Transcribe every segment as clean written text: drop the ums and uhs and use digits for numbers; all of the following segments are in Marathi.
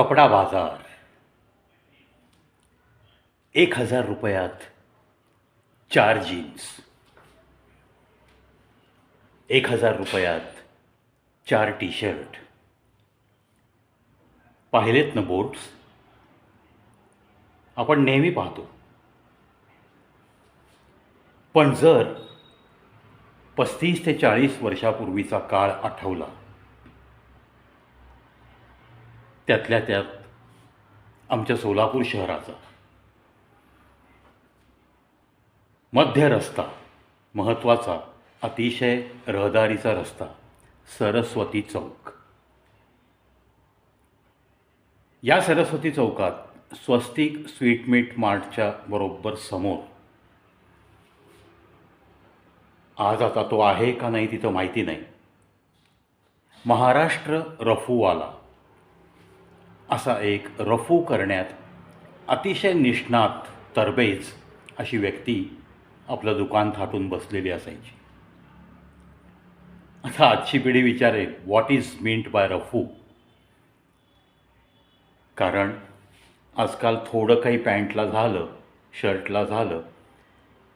कपडा बाजार 1,000 रुपयात 4 जीन्स, 1,000 रुपयात 4 टी शर्ट. पाहिलेत ना बोर्ड्स? आपण नेहमी पाहतो. पण जर 35 ते 40 वर्षापूर्वीचा काळ आठवला, त्यातल्या त्यात आमच्या सोलापूर शहराचा मध्य रस्ता, महत्त्वाचा अतिशय रहदारीचा रस्ता, सरस्वती चौक. या सरस्वती चौकात स्वस्तिक स्वीटमीट मार्टच्या बरोबर समोर, आज आता तो आहे का नाही तिथं माहिती नाही, महाराष्ट्र रफूवाला असा एक रफू करण्यात अतिशय निष्णात तरबेज अशी व्यक्ती आपलं दुकान थाटून बसलेली असायची. आता आजची पिढी विचारेल, व्हॉट इज मीन्ट बाय रफू? कारण आजकाल थोडं काही पॅन्टला झालं, शर्टला झालं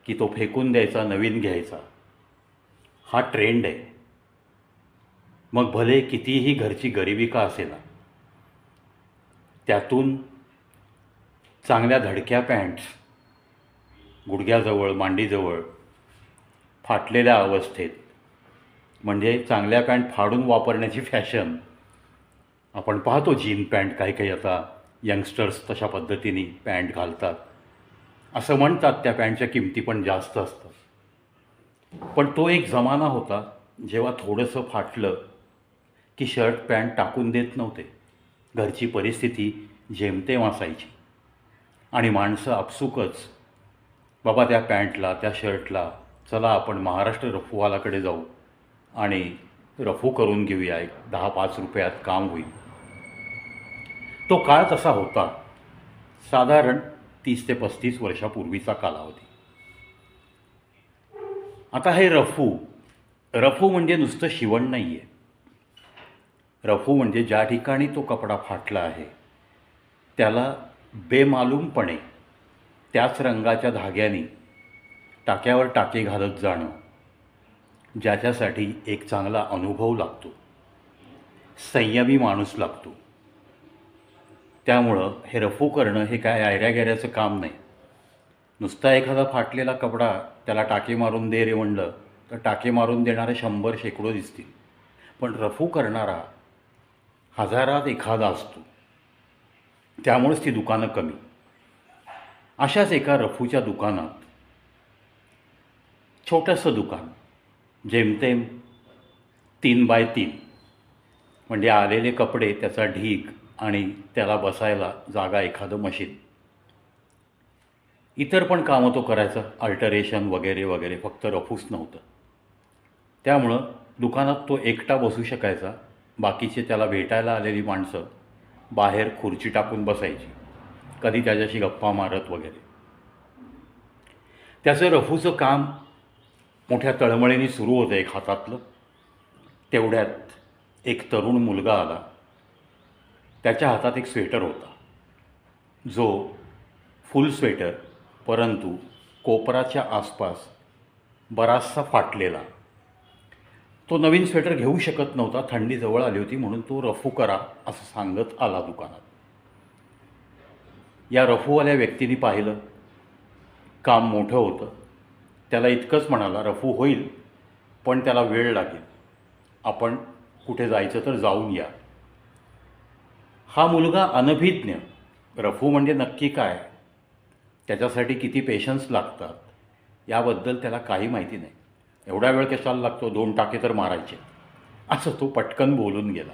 की तो फेकून द्यायचा, नवीन घ्यायचा, हा ट्रेंड आहे. मग भले कितीही घरची गरिबी का असेना, त्यातून चांगल्या धडक्या पॅन्ट्स, गुडघ्याजवळ मांडीजवळ फाटलेल्या अवस्थेत, म्हणजे चांगल्या पॅन्ट फाडून वापरण्याची फॅशन आपण पाहतो. जीन पॅन्ट काही काही आता यंगस्टर्स तशा पद्धतीने पॅन्ट घालतात. असं म्हणतात त्या पॅन्टच्या किमती पण जास्त असतात. पण तो एक जमाना होता जेव्हा थोडंसं फाटलं की शर्ट पॅन्ट टाकून देत नव्हते. घरची परिस्थिती जेमतेम असायची आणि माणसं आपसुकच, बाबा त्या पॅन्टला, त्या शर्टला, चला आपण महाराष्ट्र रफूवालाकडे जाऊ आणि रफू करून घेऊया, एक 10-5 रुपयात काम होईल. तो काळ तसा होता, साधारण 30 ते 35 वर्षापूर्वीचा कालावधी. आता हे रफू म्हणजे नुसतं शिवण नाही आहे. रफू म्हणजे ज्या ठिकाणी तो कपडा फाटला आहे त्याला बेमालूमपणे त्याच रंगाच्या धाग्याने टाक्यावर टाके घालत जाणं, ज्याच्यासाठी एक चांगला अनुभव लागतो, संयमी माणूस लागतो. त्यामुळं हे रफू करणं हे काय आयऱ्यागॅऱ्याचं काम नाही. नुसता एखादा फाटलेला कपडा त्याला टाके मारून दे रे म्हणलं तर टाके मारून देणारे 100 शेकडो दिसतील, पण रफू करणारा हजारात एखादा असतो. त्यामुळेच ती दुकानं कमी. अशाच एका रफूच्या दुकानात, छोटंसं दुकान, जेमतेम 3x3, म्हणजे आलेले कपडे, त्याचा ढीग आणि त्याला बसायला जागा, एखादं मशीन. इतर पण कामं तो करायचा, अल्टरेशन वगैरे वगैरे, फक्त रफूच नव्हतं. त्यामुळं दुकानात तो एकटा बसू शकायचा. बाकीचे त्याला भेटायला आलेली माणसं बाहेर खुर्ची टाकून बसायची, कधी त्याच्याशी गप्पा मारत वगैरे. त्याचं रफूचं काम मोठ्या तळमळीने सुरू होतं एक हातातलं. तेवढ्यात एक तरुण मुलगा आला. त्याच्या हातात एक स्वेटर होता, जो फुल स्वेटर, परंतु कोपराच्या आसपास बराचसा फाटलेला. तो नवीन स्वेटर घेऊ शकत नव्हता, थंडी जवळ आली होती, म्हणून तो रफू करा असं सांगत आला दुकानात. या रफूवाल्या व्यक्तीने पाहिलं, काम मोठं होतं. त्याला इतकंच म्हणाला, रफू होईल पण त्याला वेळ लागेल, आपण कुठे जायचं तर जाऊन या. हा मुलगा अनभिज्ञ, रफू म्हणजे नक्की काय, त्याच्यासाठी किती पेशन्स लागतात याबद्दल त्याला काही माहिती नाही. एवढा वेळ कशाला लागतो, 2 टाके तर मारायचे, असं तो पटकन बोलून गेला.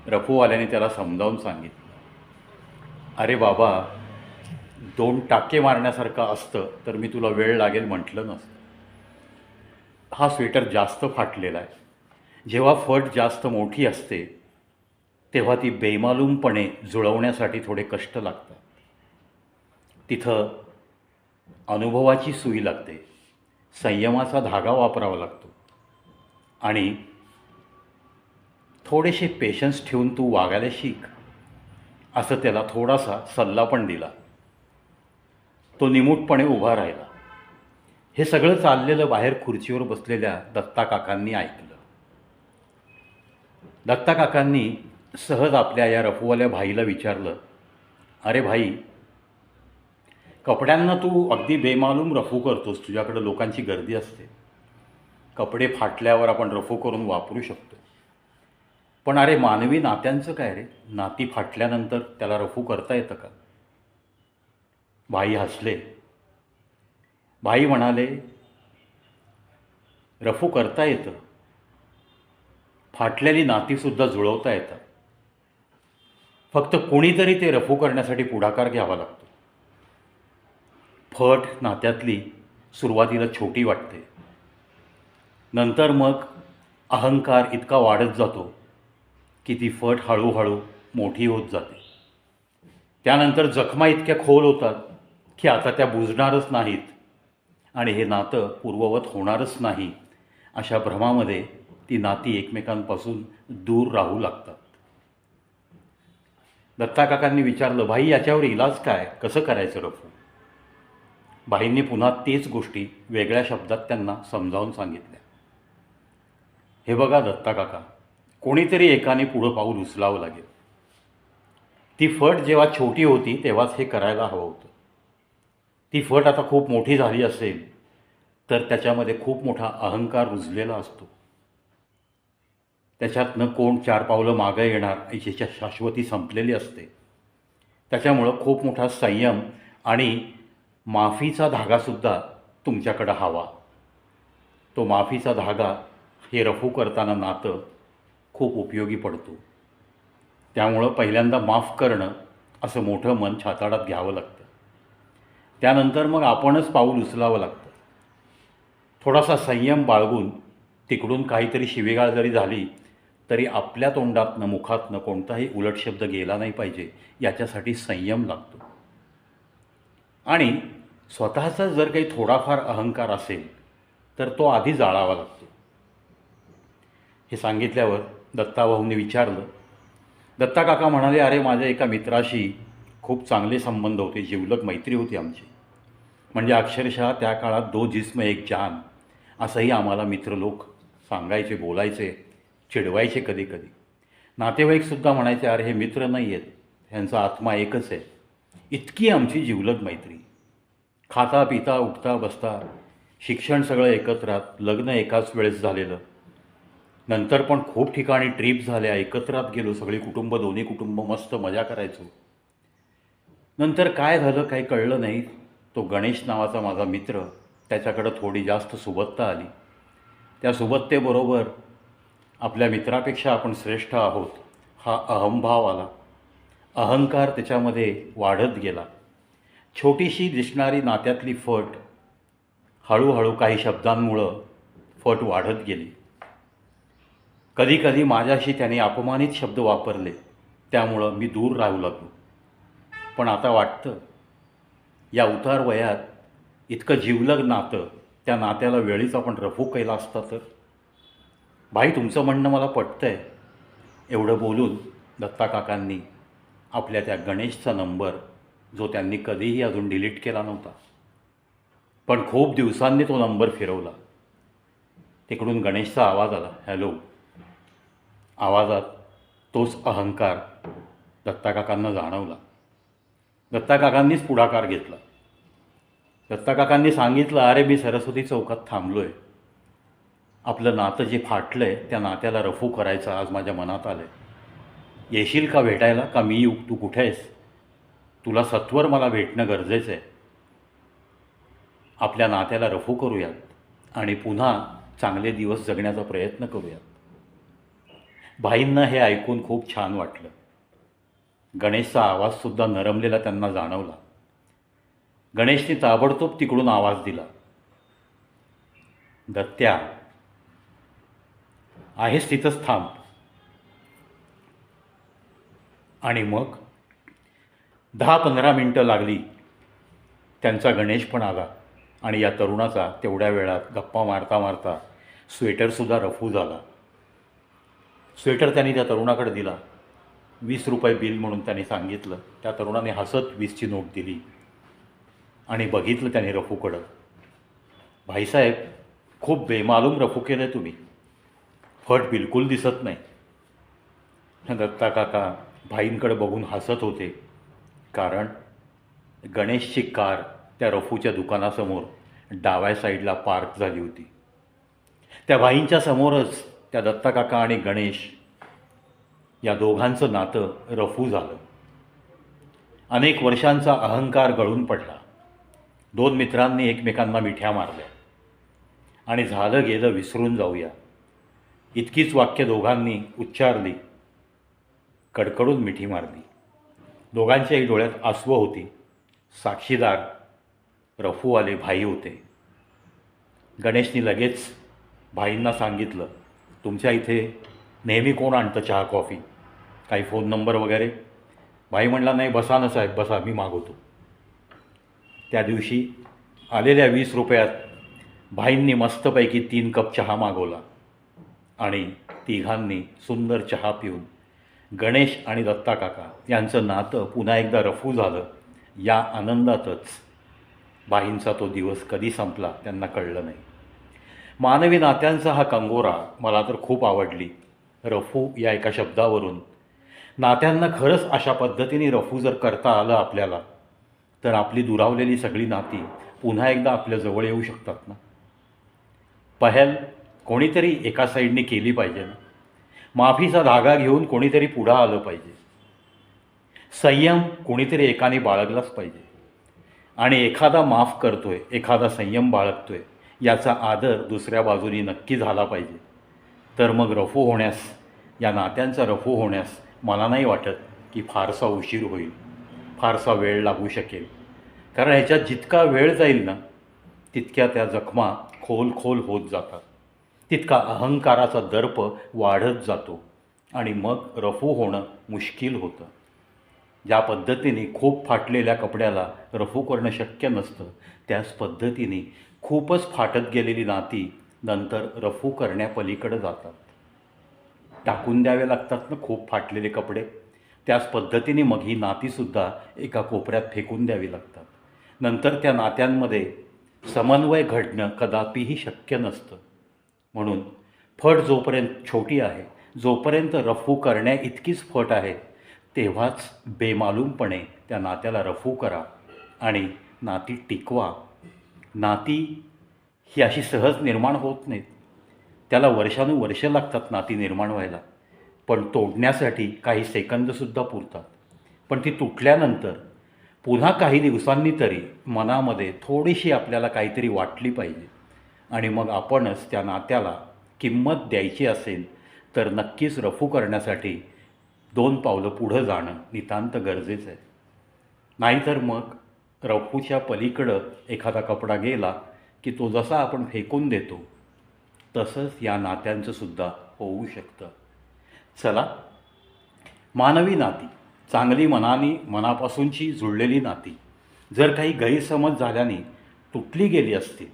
रफूवाल्याने त्याला समजावून सांगितलं, अरे बाबा, 2 टाके मारण्यासारखं असतं तर मी तुला वेळ लागेल म्हटलं नसतं. हा स्वेटर जास्त फाटलेला आहे. जेव्हा फट जास्त मोठी असते तेव्हा ती बेमालूमपणे जुळवण्यासाठी थोडे कष्ट लागतात. तिथं अनुभवाची सुई लागते, संयमाचा धागा वापरावा लागतो आणि थोडेसे पेशन्स ठेवून तू वागायला शिक. असं त्याला थोडासा सल्ला पण दिला. तो निमूटपणे उभा राहिला. हे सगळं चाललेलं बाहेर खुर्चीवर बसलेल्या दत्ता काकांनी ऐकलं. दत्ता काकांनी सहज आपल्या या रफूवाल्या भाईला विचारलं, अरे भाई, कपड्यांना तू अगदी बेमालूम रफू करतोस, तुझ्याकडं लोकांची गर्दी असते, कपडे फाटल्यावर आपण रफू करून वापरू शकतो, पण अरे मानवी नात्यांचं काय रे? नाती फाटल्यानंतर त्याला रफू करता येतं का? भाई हसले. भाई म्हणाले, रफू करता येतं, फाटलेली नातीसुद्धा जुळवता येतात, फक्त कोणीतरी ते रफू करण्यासाठी पुढाकार घ्यावा लागतो. फट नात्यातली सुरुवातीला छोटी वाटते, नंतर मग अहंकार इतका वाढत जातो की ती फट हळूहळू मोठी होत जाते. त्यानंतर जखमा इतक्या खोल होतात की आता त्या बुजणारच नाहीत आणि हे नातं पूर्ववत होणारच नाही, अशा भ्रमामध्ये ती नाती एकमेकांपासून दूर राहू लागतात. दत्ता काकांनी विचारलं, भाई याच्यावर इलाज काय, कसं करायचं रफू? भाईंनी पुन्हा तेच गोष्टी वेगळ्या शब्दात त्यांना समजावून सांगितल्या. हे बघा दत्ता काका, कोणीतरी एकाने पुढं पाऊल उचलावं लागेल. ती फट जेव्हा छोटी होती तेव्हाच हे करायला हवं होतं. ती फट आता खूप मोठी झाली असेल तर त्याच्यामध्ये खूप मोठा अहंकार रुजलेला असतो. त्याच्यातनं कोण 4 पावलं मागं येणार याची शाश्वती संपलेली असते. त्याच्यामुळं खूप मोठा संयम आणि माफीचा धागासुद्धा तुमच्याकडं हवा. तो माफीचा धागा हे रफू करताना नातं खूप उपयोगी पडतो. त्यामुळं पहिल्यांदा माफ करणं असं मोठं मन छाताडात घ्यावं लागतं. त्यानंतर मग आपणच पाऊल उचलावं लागतं. थोडासा संयम बाळगून तिकडून काहीतरी शिवीगाळ जरी झाली तरी आपल्या तोंडातनं मुखातनं कोणताही उलट शब्द गेला नाही पाहिजे, याच्यासाठी संयम लागतो. आणि स्वतःचा जर काही थोडाफार अहंकार असेल तर तो आधी जाळावा लागतो. हे सांगितल्यावर दत्ताभाऊंनी विचारलं. दत्ता काका म्हणाले, अरे माझ्या एका मित्राशी खूप चांगले संबंध होते, जिवलग मैत्री होती आमची. म्हणजे अक्षरशः त्या काळात 2 जिस्म 1 जान असंही आम्हाला मित्रलोक सांगायचे, बोलायचे, चिडवायचे कधी कधी. नातेवाईकसुद्धा म्हणायचे, अरे हे मित्र नाही आहेत, ह्यांचा आत्मा एकच आहे. इतकी आमची जिवलग मैत्री. खाता पिता उठता बसता शिक्षण सगळं एकत्रात, लग्न एकाच वेळेस झालेलं. नंतर पण खूप ठिकाणी ट्रिप झाल्या, एकत्रात गेलो, सगळी कुटुंब, दोन्ही कुटुंब मस्त मजा करायचो. नंतर काय झालं काही कळलं नाही. तो गणेश नावाचा माझा मित्र, त्याच्याकडं थोडी जास्त सुबत्ता आली. त्या सुबत्तेबरोबर आपल्या मित्रापेक्षा आपण श्रेष्ठ आहोत हा अहंभाव आला. अहंकार त्याच्यामध्ये वाढत गेला. छोटीशी दिसणारी नात्यातली फट हळूहळू काही शब्दांमुळं फट वाढत गेली. कधीकधी माझ्याशी त्याने अपमानित शब्द वापरले, त्यामुळं मी दूर राहू लागलो. पण आता वाटतं या उतार वयात इतकं जिवलग नातं, त्या नात्याला वेळीच आपण रफू केला असता तर. भाई तुमचं म्हणणं मला पटतंय. एवढं बोलून दत्ता काकांनी आपल्या त्या गणेशचा नंबर, जो त्यांनी कधीही अजून डिलीट केला नव्हता, पण खूप दिवसांनी तो नंबर फिरवला. तिकडून गणेशचा आवाज आला, हॅलो. आवाजात तोच अहंकार दत्ता काकांना जाणवला. दत्ता काकांनीच पुढाकार घेतला. दत्ता काकांनी सांगितलं, अरे मी सरस्वती चौकात थांबलो आहे. आपलं नातं जे फाटलं आहे त्या नात्याला रफू करायचं आज माझ्या मनात आलं आहे. येशील का भेटायला, का मी येऊ? तू कुठे आहेस? तुला सत्वर मला भेटणं गरजेचं आहे. आपल्या नात्याला रफू करूयात आणि पुन्हा चांगले दिवस जगण्याचा प्रयत्न करूयात. भाईंना हे ऐकून खूप छान वाटलं. गणेशचा आवाजसुद्धा नरमलेला त्यांना जाणवला. गणेशने ताबडतोब तिकडून आवाज दिला, दत्त्या, आहेस तिथंच थांब. आणि मग 10-15 मिनटं लागली. त्यांचा गणेश पण आला आणि या तरुणाचा तेवढ्या वेळात गप्पा मारता मारता स्वेटरसुद्धा रफू झाला. स्वेटर त्यांनी त्या तरुणाकडे दिला. ₹20 बिल म्हणून त्याने सांगितलं. त्या तरुणाने हसत 20ची नोट दिली आणि बघितलं त्याने रफूकडं. भाईसाहेब, खूप बेमालूम रफू केलं आहे तुम्ही. फट बिलकुल दिसत नाही. दत्ता काका भाईंकडे बघून हसत होते, कारण गणेशची कार त्या रफूच्या दुकानासमोर डाव्या साईडला पार्क झाली होती. त्या भाईंच्या समोरच त्या दत्ता काका आणि गणेश या दोघांचं नातं रफू झालं. अनेक वर्षांचा अहंकार गळून पडला. 2 मित्रांनी एकमेकांना मिठ्या मारल्या आणि झालं गेलं विसरून जाऊया इतकीच वाक्य दोघांनी उच्चारली. कडकडून मिठी मारली. दोघांच्याही डोळ्यात आसवं होती. साक्षीदार रफूवाले भाई होते. गणेशनी लगेच भाईंना सांगितलं, तुमच्या इथे नेहमी कोण आणतं चहा कॉफी? काही फोन नंबर वगैरे? भाई म्हणला, नाही, बसा ना साहेब, बसा, मी मागवतो. त्या दिवशी आलेल्या ₹20त भाईंनी मस्तपैकी 3 कप चहा मागवला आणि तिघांनी सुंदर चहा पिऊन गणेश आणि दत्ता काका यांचं नातं पुन्हा एकदा रफू झालं. या आनंदातच भाईंचा तो दिवस कधी संपला त्यांना कळलं नाही. मानवी नात्यांचा हा कंगोरा मला तर खूप आवडली. रफू या एका शब्दावरून नात्यांना खरंच अशा पद्धतीने रफू जर करता आलं आपल्याला, तर आपली दुरावलेली सगळी नाती पुन्हा एकदा आपल्या जवळ येऊ शकतात ना. पहल कोणीतरी एका साईडने केली पाहिजे ना. माफीचा धागा घेऊन कोणीतरी पुढं आलं पाहिजे. संयम कोणीतरी एकाने बाळगलाच पाहिजे. आणि एखादा माफ करतोय, एखादा संयम बाळगतोय, याचा आदर दुसऱ्या बाजूनी नक्की झाला पाहिजे. तर मग रफू होण्यास, या नात्यांचा रफू होण्यास मला नाही वाटत की फारसा उशीर होईल, फारसा वेळ लागू शकेल. कारण ह्याच्यात जितका वेळ जाईल ना, तितक्या त्या जखमा खोल खोल होत जातात, तितका अहंकाराचा दर्प वाढत जातो आणि मग रफू होणं मुश्किल होतं. ज्या पद्धतीने खूप फाटलेल्या कपड्याला रफू करणं शक्य नसतं, त्याच पद्धतीने खूपच फाटत गेलेली नाती नंतर रफू करण्यापलीकडे जातात. टाकून द्यावे लागतात ना खूप फाटलेले कपडे. त्याच पद्धतीने मग ही नातीसुद्धा एका कोपऱ्यात फेकून द्यावी लागतात. नंतर त्या नात्यांमध्ये समन्वय घडणं कदापिही शक्य नसतं. म्हणून फट जोपर्यंत छोटी आहे, जोपर्यंत रफू करण्या इतकीच फट आहे, तेव्हाच बेमालूमपणे त्या नात्याला रफू करा आणि नाती टिकवा. नाती ही अशी सहज निर्माण होत नाहीत. त्याला वर्षानुवर्ष लागतात नाती निर्माण व्हायला. पण तोडण्यासाठी काही सेकंदसुद्धा पुरतात. पण ती तुटल्यानंतर पुन्हा काही दिवसांनी तरी मनामध्ये थोडीशी आपल्याला काहीतरी वाटली पाहिजे. आणि मग आपणच त्या नात्याला किंमत द्यायची असेल तर नक्कीच रफू करण्यासाठी 2 पावलं पुढं जाणं नितांत गरजेचं आहे. नाहीतर मग रफूच्या पलीकडं एखादा कपडा गेला की तो जसा आपण फेकून देतो, तसंच या नात्यांचंसुद्धा होऊ शकतं. चला, मानवी नाती, चांगली मनापासूनची जुळलेली नाती जर काही गैरसमज झाल्याने तुटली गेली असतील,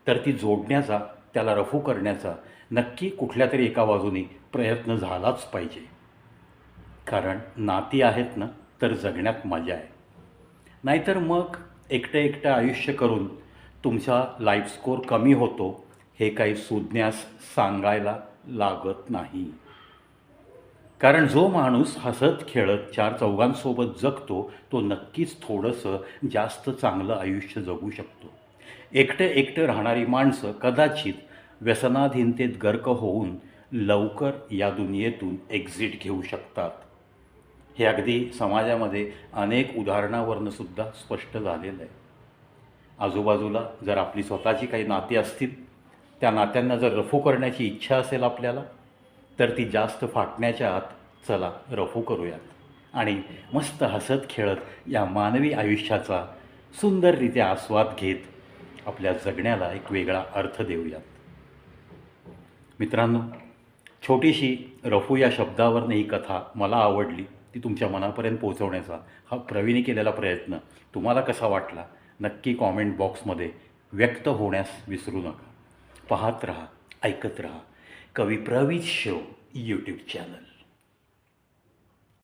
तर ती जोडण्याचा, त्याला रफू करण्याचा नक्की कुठल्या तरी एका बाजूने प्रयत्न झालाच पाहिजे. कारण नाती आहेत ना, तर जगण्यात मजा आहे. नाहीतर मग एकटं एकटं आयुष्य करून तुमचा लाईफ स्कोर कमी होतो, हे काही सुज्ञास सांगायला लागत नाही. कारण जो माणूस हसत खेळत 4 चौघांसोबत जगतो, तो नक्कीच थोडंसं जास्त चांगलं आयुष्य जगू शकतो. एकटं एकटं राहणारी माणसं कदाचित व्यसनाधीनतेत गर्क होऊन लवकर या दुनियेतून एक्झिट घेऊ शकतात. हे अगदी समाजामध्ये अनेक उदाहरणावरनं सुद्धा स्पष्ट झालेलं आहे. आजूबाजूला जर आपली स्वतःची काही नाती असतील, त्या नात्यांना जर रफू करण्याची इच्छा असेल आपल्याला, तर ती जास्त फाटण्याच्या आत चला रफू करूयात आणि मस्त हसत खेळत या मानवी आयुष्याचा सुंदररित्या आस्वाद घेत आपल्या जगण्याला एक वेगळा अर्थ देऊयात. मित्रांनो, छोटीशी रफू या शब्दावरनं ही कथा मला आवडली. ती तुमच्या मनापर्यंत पोहोचवण्याचा हा प्रवीणी केलेला प्रयत्न तुम्हाला कसा वाटला, नक्की कॉमेंट बॉक्समध्ये व्यक्त होण्यास विसरू नका. पाहत रहा, ऐकत रहा कवी प्रवीण शो यूट्यूब चॅनल.